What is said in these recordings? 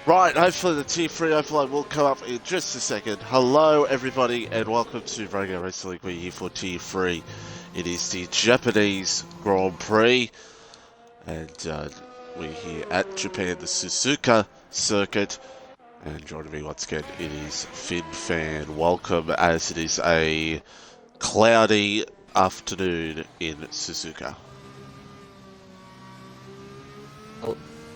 Right, hopefully the Tier 3 overload will come up in just a second. Hello everybody and welcome to Breakout Wrestling. We're here for Tier 3. It is the Japanese Grand Prix and we're here at Japan, the Suzuka circuit. And joining me once again, it is Finn Fan. Welcome, as it is a cloudy afternoon in Suzuka.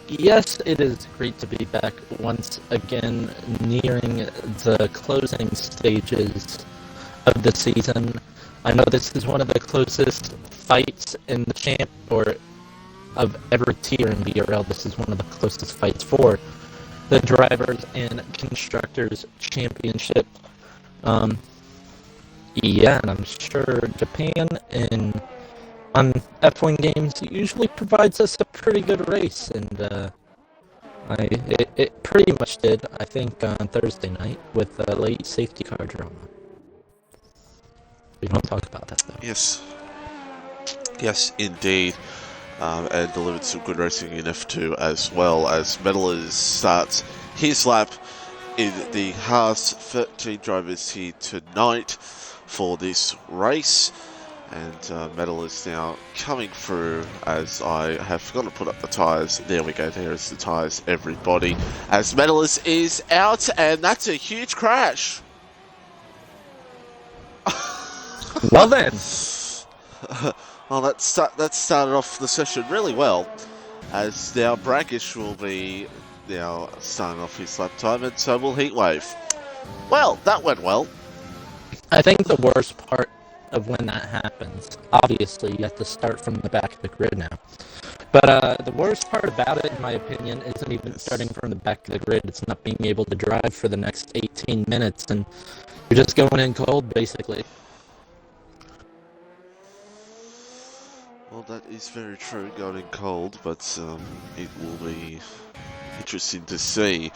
Yes, it is great to be back once again, nearing the closing stages of the season. I know this is one of the closest fights in the champ, or of every tier in BRL. This is one of the closest fights for the Drivers and Constructors Championship. Yeah, and I'm sure Japan on F1 games usually provides us a pretty good race, and it pretty much did, I think, on Thursday night with a late safety car drama. We don't talk about that, though. Yes, indeed. And delivered some good racing in F2 as well, as Medalist starts his lap in the Haas 13 drivers here tonight for this race. And Metal is now coming through, as I have forgotten to put up the tyres. There we go, there's the tyres, everybody. As Metalist is out, and that's a huge crash. Well then. Well, that started off the session really well, as now Brackish will be now starting off his lap time, and so will Heatwave. Well, that went well. I think the worst part of when that happens, obviously you have to start from the back of the grid now, but the worst part about it, in my opinion, isn't even starting from the back of the grid. It's not being able to drive for the next 18 minutes, and you're just going in cold, basically. Well, that is very true, going in cold, but it will be interesting to see.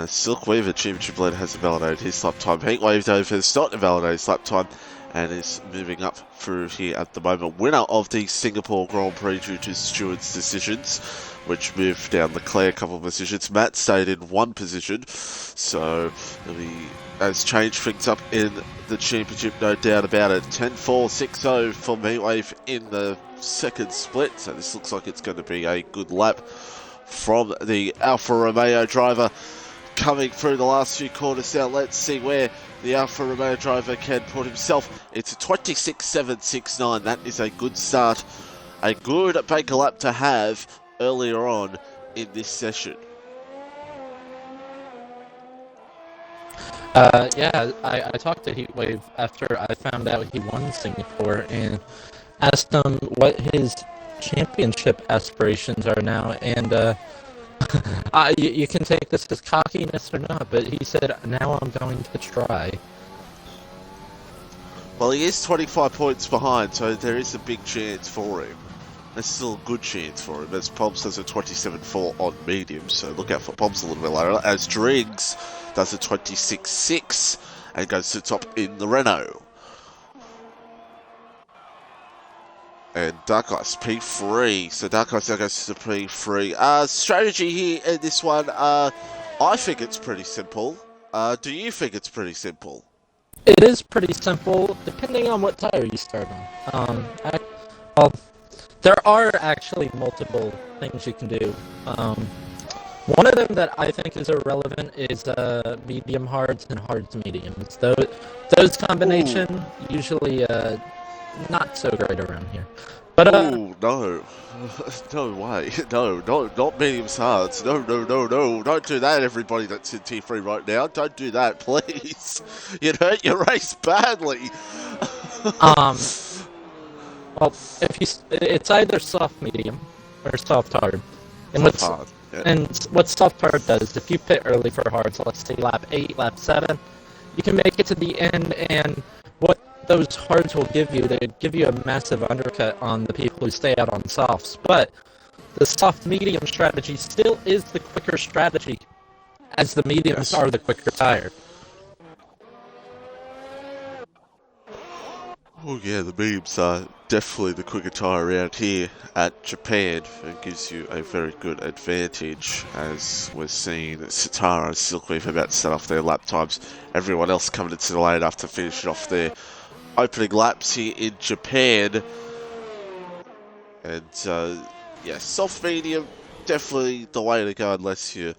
Silk Weaver Championship leader has invalidated his lap time. Heatwave, though, has not invalidated his lap time and is moving up through here at the moment. Winner of the Singapore Grand Prix due to steward's decisions, which moved down Leclerc a couple of positions. Matt stayed in one position, so he has changed things up in the championship, no doubt about it. 10-4, 6-0 for Heatwave in the second split, so this looks like it's going to be a good lap from the Alfa Romeo driver coming through the last few corners. Now let's see where the Alfa Romeo driver can put himself. It's a 26.769. That is a good start, a good banker lap to have earlier on in this session. Yeah, I talked to Heatwave after I found out he won Singapore and asked him what his championship aspirations are now, and you can take this as cockiness or not, but he said, now I'm going to try. Well, he is 25 points behind, so there is a big chance for him. There's still a good chance for him, as Pobbs does a 27.4 on medium, so look out for Pobbs a little bit later, as Driggs does a 26.6 and goes to the top in the Renault. And Dark Ice P3, so Dark Ice now goes to the P3. Strategy here in this one, I think it's pretty simple. Do you think it's pretty simple? It is pretty simple, depending on what tire you start on. Well, there are actually multiple things you can do. One of them that I think is irrelevant is medium hards and hards mediums. Those combination usually not so great around here. But oh no, no way, no, not mediums hards, no, don't do that, everybody that's in T3 right now, don't do that, please. You'd hurt your race badly. Well, it's either soft medium or soft hard. And what soft hard does, if you pit early for hard, so let's say lap 8, lap 7, you can make it to the end, and what those hards will give you, they give you a massive undercut on the people who stay out on softs. But the soft medium strategy still is the quicker strategy, as the mediums are the quicker tire. Oh yeah, the mediums are definitely the quicker tyre around here at Japan, and gives you a very good advantage, as we're seeing Satara and Silkweave about to set off their lap times. Everyone else coming into the lane after finishing off their opening laps here in Japan. And yeah, soft medium, definitely the way to go unless you're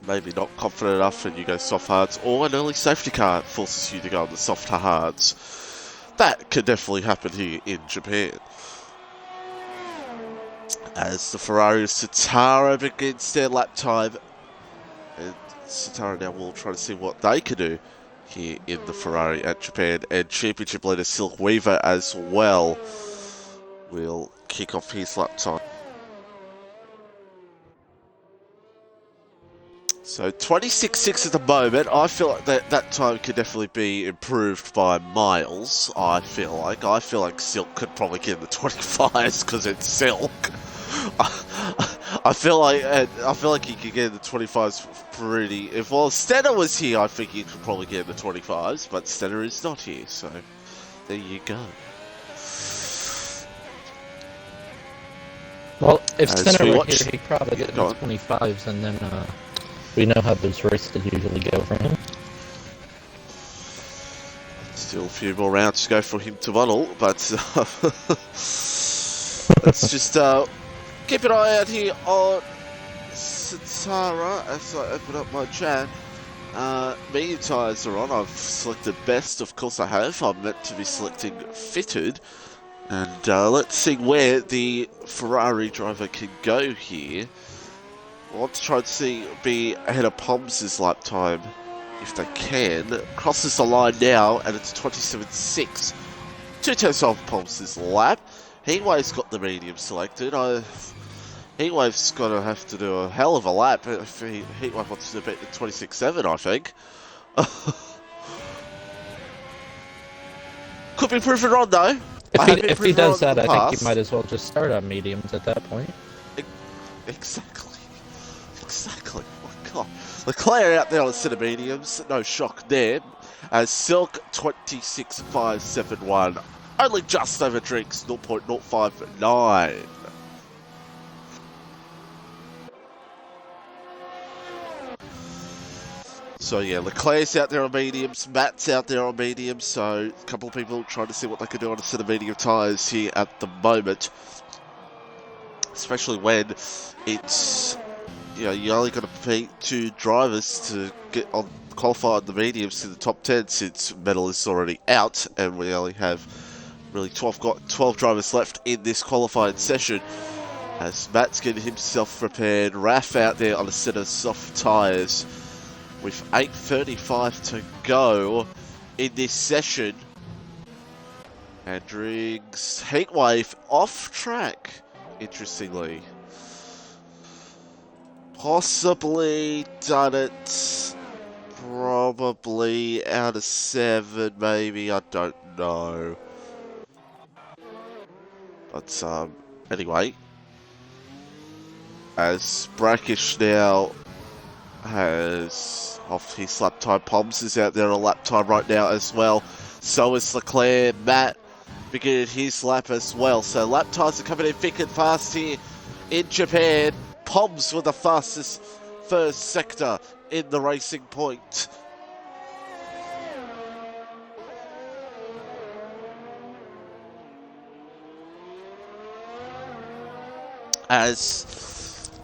maybe not confident enough and you go soft hards, or an early safety car forces you to go on the soft hards. That could definitely happen here in Japan. As the Ferrari of Satara begins their lap time, and Satara now will try to see what they can do here in the Ferrari at Japan, and championship leader Silk Weaver as well will kick off his lap time. So 26.6 at the moment. I feel like that time could definitely be improved by miles. I feel like Silk could probably get in the 25s because it's Silk. I feel like he could get in the 25s pretty. If Stenner was here, I think he could probably get in the 25s, but Stenner is not here, so there you go. Well, if Stenner were here, he'd probably get in the 25s, and then we know how those races usually go for him. Still a few more rounds to go for him to muddle, but let's just keep an eye out here on Satara as I open up my chat. Medium tyres are on. I've selected best, of course I have. I'm meant to be selecting fitted. And let's see where the Ferrari driver can go here. I want to try and be ahead of Poms' lap time, if they can. Crosses the line now, and it's 27.6. 2 tenths off Poms' lap. Heatwave's got the medium selected. Heatwave's going to have to do a hell of a lap if Heatwave wants to beat the 26.7, I think. Could be proven wrong, though. If he does that, I think he might as well just start on mediums at that point. Exactly. Oh my god. Leclerc out there on a set of mediums. No shock there. As Silk 26.571. Only just over Drinks 0.059. So yeah, Leclerc's out there on mediums, Matt's out there on mediums, so a couple of people trying to see what they can do on a set of medium tyres here at the moment. Especially when it's, you know, you only got to beat 2 drivers to get on qualified the mediums to the top 10, since Metal is already out and we only have really 12 drivers left in this qualifying session. As Matt's getting himself prepared, Raf out there on a set of soft tyres with 8:35 to go in this session. And Driggs Heatwave off track, interestingly. Possibly done it, probably out of 7, maybe, I don't know. But anyway, as Brackish now has off his lap time, Poms is out there on a lap time right now as well. So is Leclerc. Matt beginning his lap as well. So lap times are coming in thick and fast here in Japan. Poms were the fastest first sector in the Racing Point. As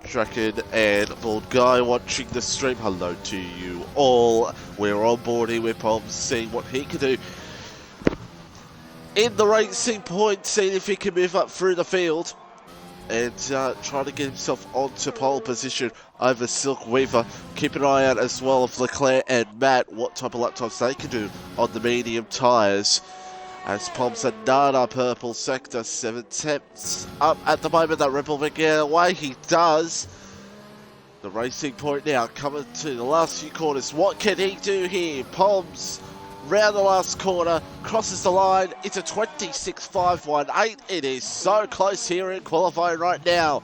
Draken and Bald Guy watching the stream, hello to you all. We're on board here with Poms, seeing what he can do in the Racing Point, seeing if he can move up through the field and trying to get himself onto pole position over Silk Weaver. Keep an eye out as well of Leclerc and Matt, what type of lap times they can do on the medium tyres. As Poms another purple sector, 7 tenths up at the moment. That Red Bull will get away. He does. The Racing Point now coming to the last few corners. What can he do here? Poms round the last corner, crosses the line. It's a 26.518. It is so close here in qualifying right now.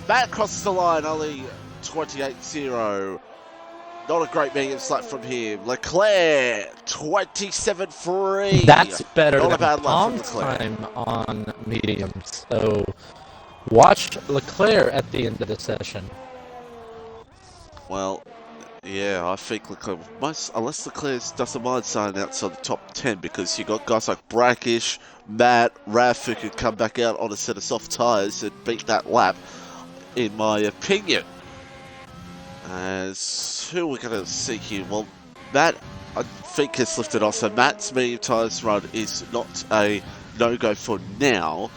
Matt crosses the line, only 28.0. Not a great mediums lap from him. Leclerc, 27.3. That's better Not a than bad lap from Palm's Leclerc. time on mediums. So watch Leclerc at the end of the session. Well, yeah, I think Leclerc, unless Leclerc doesn't mind signing outside the top 10, because you got guys like Brackish, Matt, Raf, who could come back out on a set of soft tyres and beat that lap, in my opinion. As who we're going to see here? Well, Matt, I think, has lifted off. So Matt's medium tyres run is not a no-go for now.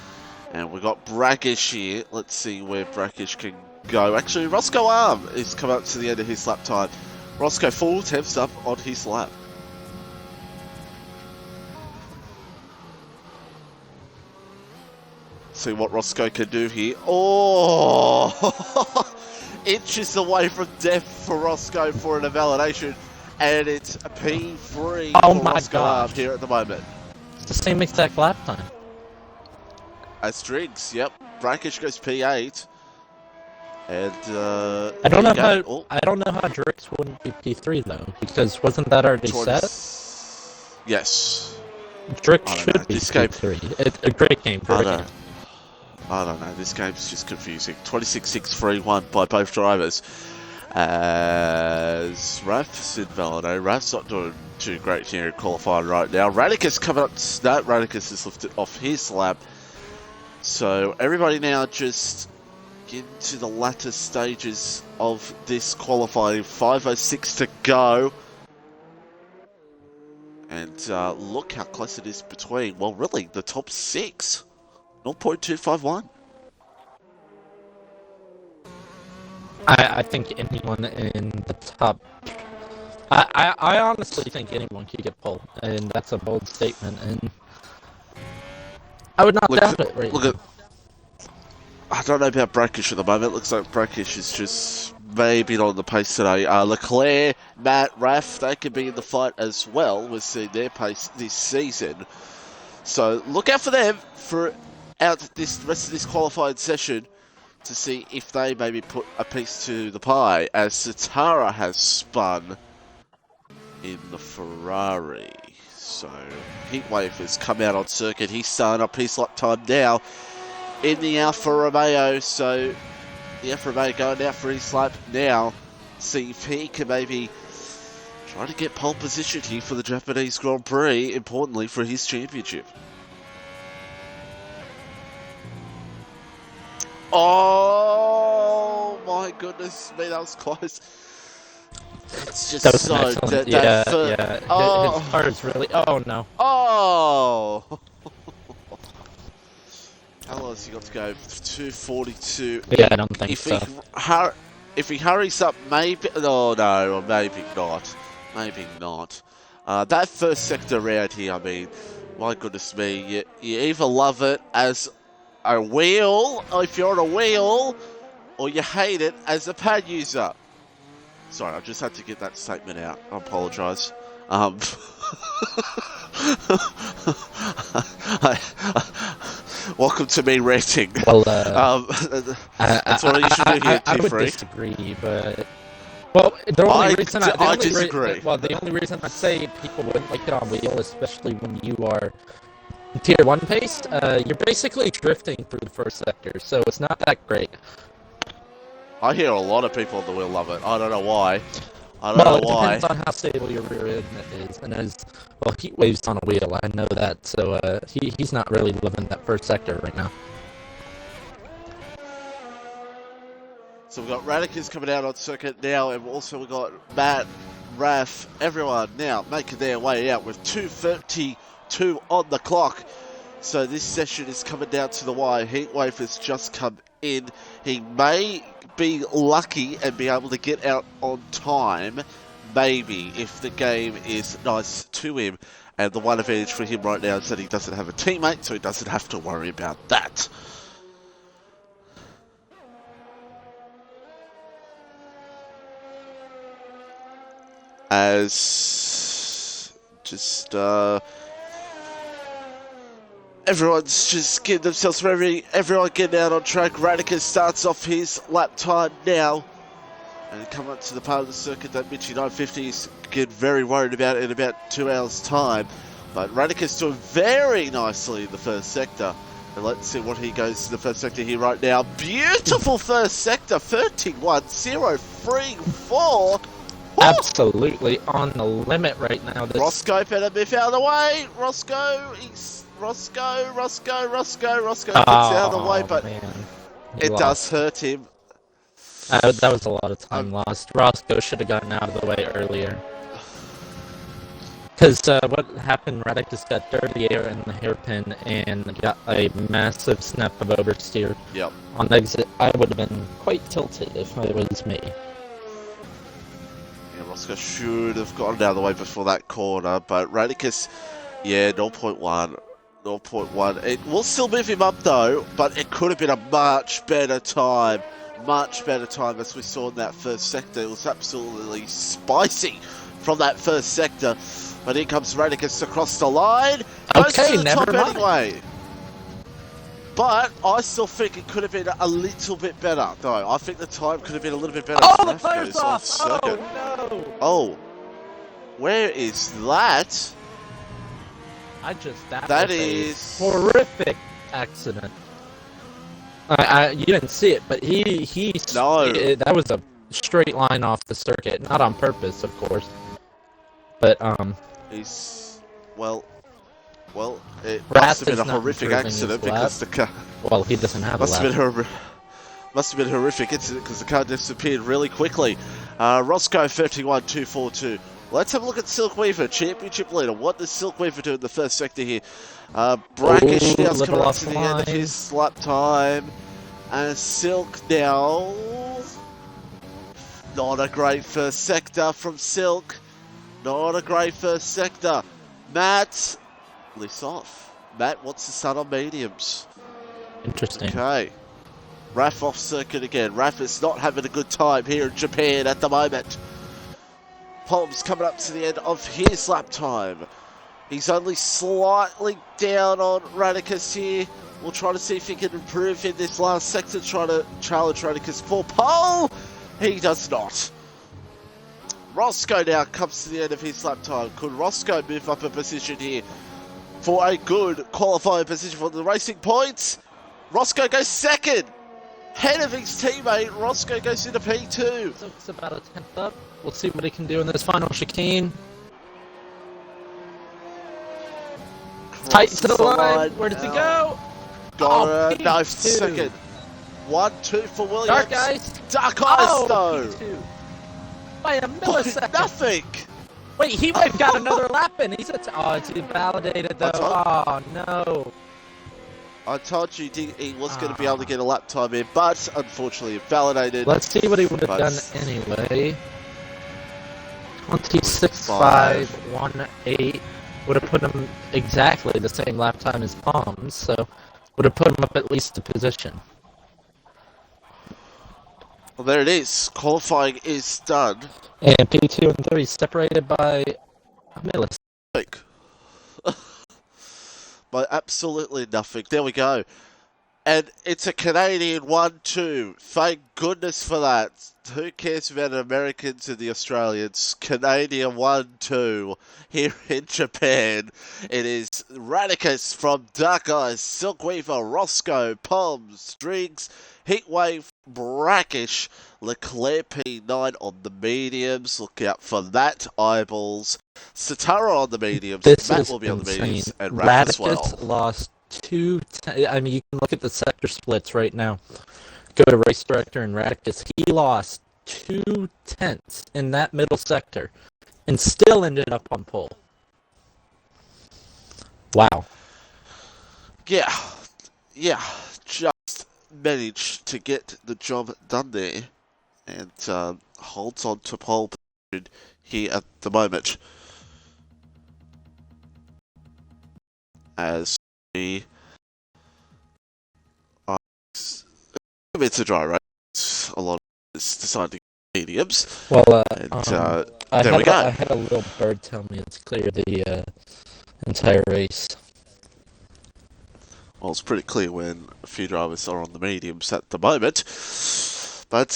And we've got Brackish here. Let's see where Brackish can go. Actually, Roscoe Arm is come up to the end of his lap time. Roscoe 4/10 up on his lap. See what Roscoe can do here. Oh! Inches away from death for Roscoe for an invalidation. And it's a P3 for Roscoe Arm here at the moment. It's the same exact lap time. As Driggs, yep. Brackish goes P8. And I don't know how Drix wouldn't be P3 though, because wasn't that already set? Yes. Drix should be P3. It's a great game for a game. I don't know. This game's just confusing. 26-6-3-1 by both drivers. As Raf's invalidated. Raf's not doing too great here in qualifying right now. Radicus coming up to start. Radicus has lifted off his lap. So everybody now just into the latter stages of this qualifying. 5:06 to go. And look how close it is between, well, really, the top 6. 0.251. I think anyone in the top... I honestly think anyone could get pole, and that's a bold statement, and I would not doubt it right now. I don't know about Brackish at the moment. Looks like Brackish is just maybe not on the pace today. Leclerc, Matt, Raf, they could be in the fight as well. We've seen their pace this season. So look out for them for out this rest of this qualifying session to see if they maybe put a piece to the pie, as Satara has spun in the Ferrari. So Heatwave has come out on circuit. He's starting up his lap time now in the Alfa Romeo. So the Alfa Romeo going out for his lap now. See if he can maybe try to get pole position here for the Japanese Grand Prix, importantly for his championship. Oh my goodness me, that was close. It's just that was so excellent. yeah. Oh. His car is really. Oh no. Oh. How long has he got to go? 2:42. Yeah, I don't think so. If he hurries up, maybe. Oh no, or maybe not. Maybe not. That first sector round here, I mean, my goodness me, you either love it as a wheel, if you're on a wheel, or you hate it as a pad user. Sorry, I just had to get that statement out. I apologise. Welcome to me ranting. Well, that's what I usually do here, I would disagree, but well, the only reason I disagree. The only reason I say people wouldn't like it on wheel, especially when you are Tier 1 pace, you're basically drifting through the first sector, so it's not that great. I hear a lot of people on the wheel love it. I don't know why. I don't know why. It depends on how stable your rear end is, and Heatwave's on a wheel, I know that, so he's not really living that first sector right now. So we've got Radicus coming out on circuit now, and also we've got Matt, Raf, everyone now making their way out with 2:32 on the clock. So this session is coming down to the wire. Heatwave has just come in. He may be lucky and be able to get out on time, maybe, if the game is nice to him. And the one advantage for him right now is that he doesn't have a teammate, so he doesn't have to worry about that. As just everyone's just getting themselves ready. Everyone getting out on track. Radicus starts off his lap time now. And come up to the part of the circuit that Mitchie 950s get very worried about in about 2 hours' time. But Radicus doing very nicely in the first sector. And let's see what he goes to the first sector here right now. Beautiful first sector, 31.034. Absolutely on the limit right now. Roscoe better move out of the way. Roscoe gets out of the way, but it does hurt him. That was a lot of time lost. Roscoe should have gotten out of the way earlier. Because what happened, Radicus got dirty air in the hairpin and got a massive snap of oversteer. Yep. On the exit, I would have been quite tilted if it was me. Yeah, Roscoe should have gotten out of the way before that corner, but Radicus, yeah, 0.1. 0.1. It will still move him up though, but it could have been a much better time. Much better time as we saw in that first sector. It was absolutely spicy from that first sector. But here comes Radicus across the line. Goes to the top anyway. But I still think it could have been a little bit better, though. I think the time could have been a little bit better. Oh, the fire's off! Oh, no! Oh, where is that? That is horrific accident. You didn't see it, but that was a straight line off the circuit, not on purpose, of course. But he's it must have been a horrific accident because the car. Well, he doesn't have a lap. Must have been a horrific incident because the car disappeared really quickly. Roscoe 31.242. Let's have a look at Silk Weaver, championship leader. What does Silk Weaver do in the first sector here? Brackish now's coming up to the end of his lap time. And Silk now... Not a great first sector from Silk. Not a great first sector. Matt lifts off. Matt wants to start on mediums. Interesting. Okay. Raf off circuit again. Raf is not having a good time here in Japan at the moment. Palm's coming up to the end of his lap time. He's only slightly down on Radicus here. We'll try to see if he can improve in this last sector, try to challenge Radicus for pole. He does not. Roscoe now comes to the end of his lap time. Could Roscoe move up a position here for a good qualifying position for the racing points? Roscoe goes second. Head of his teammate, Roscoe goes into P2. So it's about a tenth up. We'll see what he can do in this final chicane. Tight to the line. Where does he go? Got no, second. 1-2 for Williams. Dark Ice. Dark Ice though. P2. By a millisecond. Nothing. Wait, he might have got another lap in. He's it's validated though. Oh no. I told you he was going to be able to get a lap time in, but unfortunately invalidated. Let's see what he would have done anyway. 26.518 would have put him exactly the same lap time as Palms, so would have put him up at least a position. Well, there it is. Qualifying is done. And P2 and 3 separated by a millisecond. By absolutely nothing. There we go. And it's a Canadian 1-2. Thank goodness for that. Who cares about the Americans and the Australians? Canadian 1-2 here in Japan. It is Radicus from Dark Eyes, Silkweaver, Roscoe, Palms, Strings, Heatwave, Brackish, Leclerc P9 on the mediums. Look out for that. Eyeballs. Satara on the mediums. Matt will be on the mediums. And Raph as well. Radicus lost I mean, you can look at the sector splits right now. Go to race director and Radicus. He lost 2/10 in that middle sector and still ended up on pole. Wow. Yeah. Just managed to get the job done there and holds on to pole position here at the moment. As it's a dry race. A lot of it's deciding mediums. Well, there we go. I had a little bird tell me it's clear the entire race. Well, it's pretty clear when a few drivers are on the mediums at the moment. But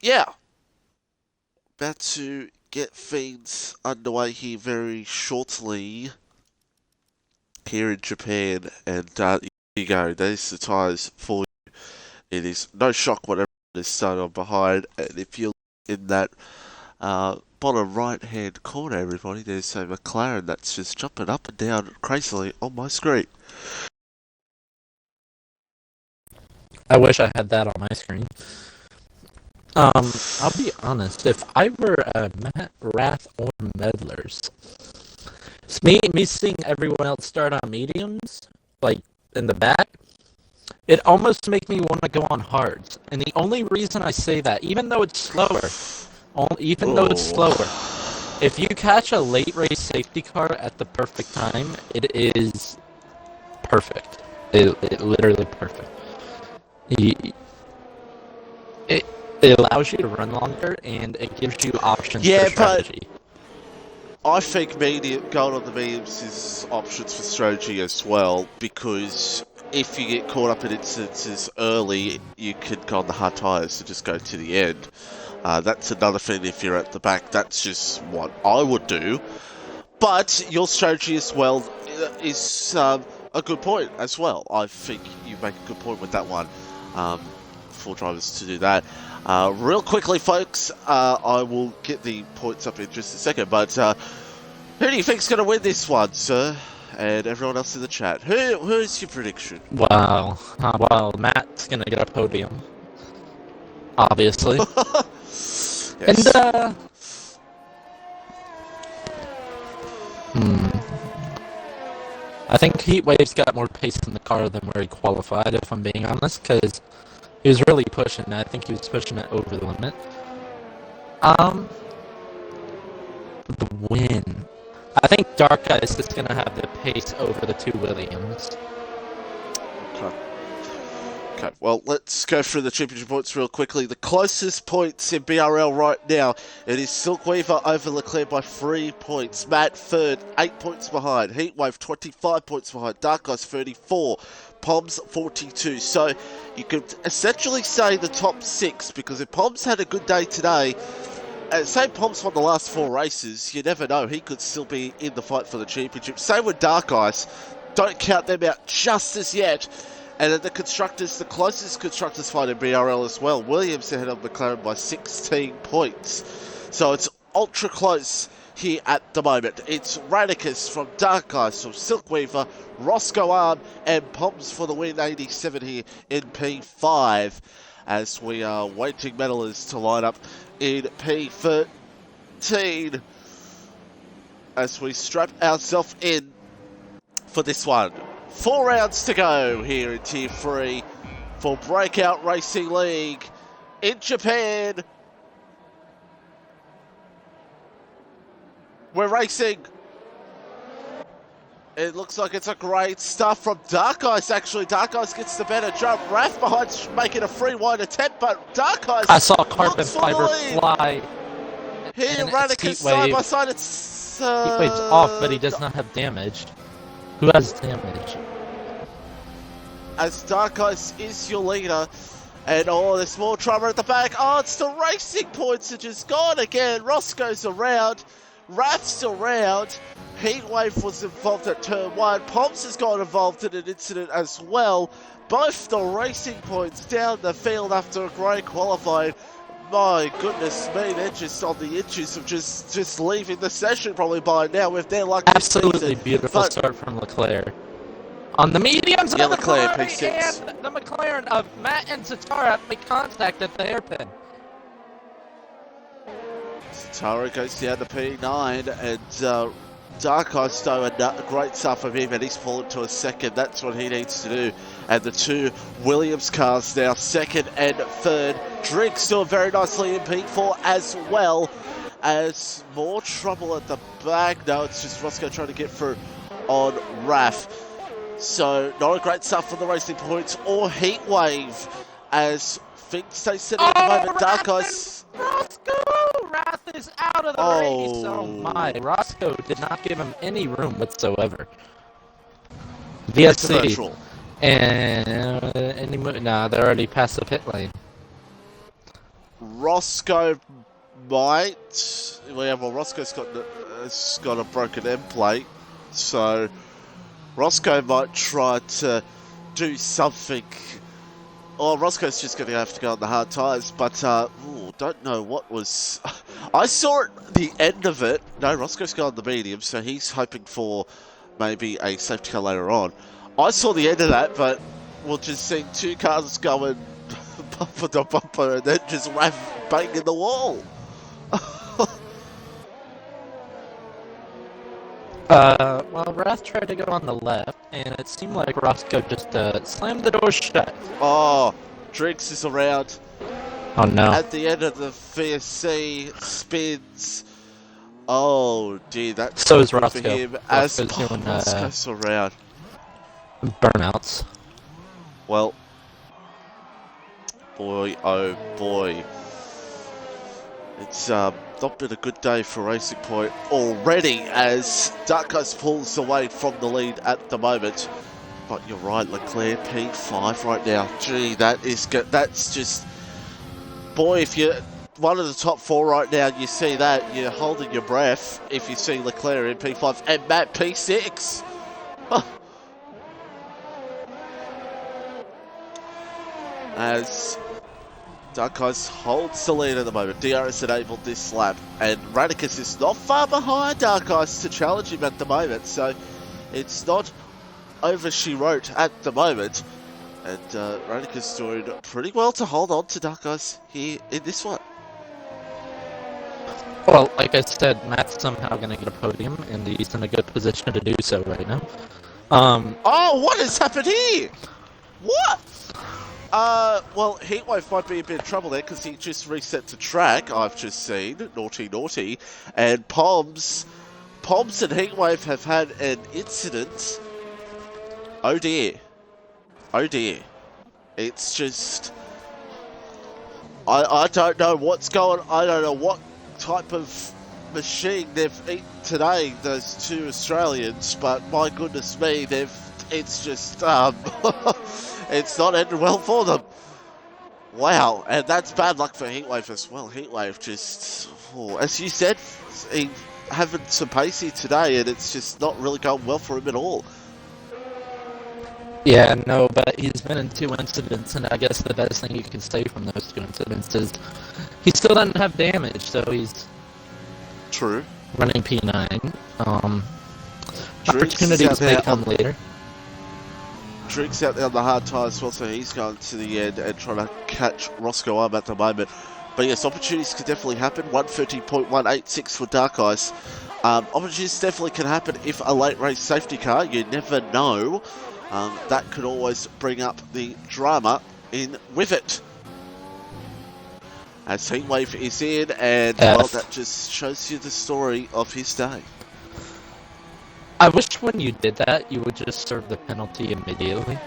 yeah, about to get things underway here very shortly here in Japan, and here you go. There's the tyres for you. It is no shock whatever is starting on behind, and if you're in that bottom right-hand corner, everybody, there's a McLaren that's just jumping up and down crazily on my screen. I wish I had that on my screen. I'll be honest. If I were Matt Rath or Medlers, it's me seeing everyone else start on mediums, like in the back, it almost makes me want to go on hards. And the only reason I say that, even though it's slower, if you catch a late race safety car at the perfect time, it is perfect. It literally perfect. It allows you to run longer, and it gives you options for strategy. But I think going on the mediums is options for strategy as well, because if you get caught up in instances early, you could go on the hard tyres to just go to the end. That's another thing if you're at the back. That's just what I would do. But your strategy as well is a good point as well. I think you make a good point with that one. For drivers to do that. Real quickly, folks, I will get the points up in just a second, but who do you think's going to win this one, sir? And everyone else in the chat. Who's your prediction? Wow. Well, Matt's going to get a podium. Obviously. Yes. And, I think Heatwave's got more pace in the car than where he qualified, if I'm being honest, because he was really pushing it. I think he was pushing it over the limit. The win. I think Dark Ice is going to have the pace over the two Williams. Okay, well, let's go through the championship points real quickly. The closest points in BRL right now, it is Silkweaver over Leclerc by 3 points. Matt third, 8 points behind. Heatwave 25 points behind. Dark Ice 34. Poms 42. So you could essentially say the top 6, because if Poms had a good day today, say Poms won the last 4 races, you never know, he could still be in the fight for the championship. Same with Dark Ice. Don't count them out just as yet. And at the constructors, the closest constructors fight in BRL as well. Williams ahead of McLaren by 16 points. So it's ultra close here at the moment. It's Radicus from Dark Ice, from Silkweaver, Roscoe Arm, and Poms for the win, 87 here in P5. As we are waiting medalers to line up in P13. As we strap ourselves in for this one. 4 rounds to go here in Tier 3 for Breakout Racing League in Japan. We're racing. It looks like it's a great stuff from Dark Ice, actually. Dark Ice gets the better jump. Raph behind making a free wide attempt, but Dark Ice. I saw carbon fiber fly. Here, Radicus side by side. It's Heatwave's off, but he does not have damage. Who has damage? As Dark Ice is your leader. And oh, there's more drama at the back. Oh, it's the racing points are just gone again. Roscoe's around. Raph's around. Heatwave was involved at turn 1. Poms has got involved in an incident as well. Both the racing points down the field after a great qualifying. My goodness me, they're just on the edges of just leaving the session probably by now with their luck. Absolutely beautiful start from Leclerc. On the mediums of the Leclerc, Ferrari P6. and the McLaren of Matt and Satara make contact at the hairpin. Satara goes down to P9 and Dark Ice though, a great start from him, and he's fallen to a second. That's what he needs to do. And the two Williams cars now, second and third. Drink's doing very nicely in P4 as well. As more trouble at the back. No, it's just Roscoe trying to get through on Raph. So, not a great start for the racing points or Heatwave. As things stay steady at the moment. Dark Ice. Roscoe! Wrath is out of the race. Oh my. Roscoe did not give him any room whatsoever. VSC. And nah, they're already past the pit lane. Roscoe might. Well, Roscoe's got a broken end plate, so Roscoe might try to do something. Oh, Roscoe's just going to have to go on the hard tyres, but don't know what was... I saw it, the end of it. No, Roscoe's going on the medium, so he's hoping for maybe a safety car later on. I saw the end of that, but we'll just see two cars going bumper to bumper and then just bang in the wall. Well, Rath tried to go on the left, and it seemed like Roscoe just slammed the door shut. Oh, Driggs is around. Oh no. At the end of the VSC, spins. Oh dear, that's so is good Roscoe. for him. Roscoe's around. Burnouts. Well, boy, oh boy. It's not been a good day for Racing Point already as Dark Eyes pulls away from the lead at the moment. But you're right, Leclerc P5 right now. Gee, that's just... Boy, if you're one of the top four right now, you see that, you're holding your breath if you see Leclerc in P5 and Matt P6. As Dark Eyes holds the lead at the moment. DRS enabled this lap, and Radicus is not far behind Dark Eyes to challenge him at the moment, so it's not over she wrote at the moment. And Radicus doing pretty well to hold on to Dark Eyes here in this one. Well, like I said, Matt's somehow going to get a podium, and he's in a good position to do so right now. Oh, what has happened here? What? Well, Heatwave might be a bit of trouble there because he just reset to track, I've just seen. Naughty, naughty. And Poms and Heatwave have had an incident. Oh dear. Oh dear. It's just... I don't know what's going on. I don't know what type of machine they've eaten today, those two Australians, but my goodness me, it's just, it's not ended well for them. Wow, and that's bad luck for Heatwave as well. Heatwave just, as you said, he having some pace here today, and it's just not really going well for him at all. Yeah, no, but he's been in two incidents, and I guess the best thing you can say from those two incidents is he still doesn't have damage, so he's true running P9. Opportunities may come later. Driggs out there on the hard tyre as well, so he's going to the end and trying to catch Roscoe up at the moment. But yes, opportunities could definitely happen. 130.186 for Dark Eyes. Opportunities definitely can happen if a late race safety car, you never know. That could always bring up the drama in with it. As Heatwave is in, and well, that just shows you the story of his day. I wish when you did that, you would just serve the penalty immediately.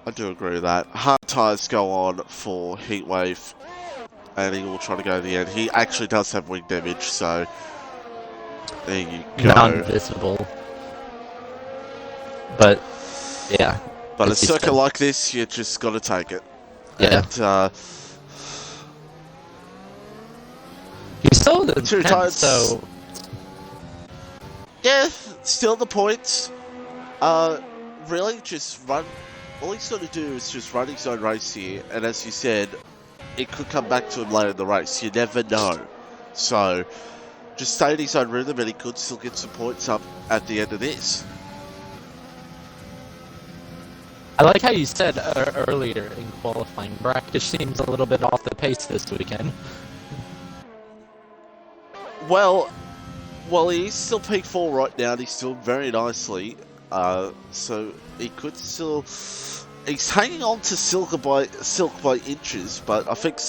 I do agree with that. Hard tyres go on for Heatwave, and he will try to go to the end. He actually does have wing damage, so there you go. Non-visible. But, yeah. But a circuit like this, you just got to take it. Yeah. And, he's still the 2 10th, times. so... Yeah, still the points. Really, just run. All he's got to do is just run his own race here, and as you said, it could come back to him later in the race. You never know. So, just stay in his own rhythm, and he could still get some points up at the end of this. I like how you said earlier in qualifying, Brackish seems a little bit off the pace this weekend. Well, he's still P4 right now, and he's doing very nicely. So he could still... He's hanging on to Silk by inches, but I think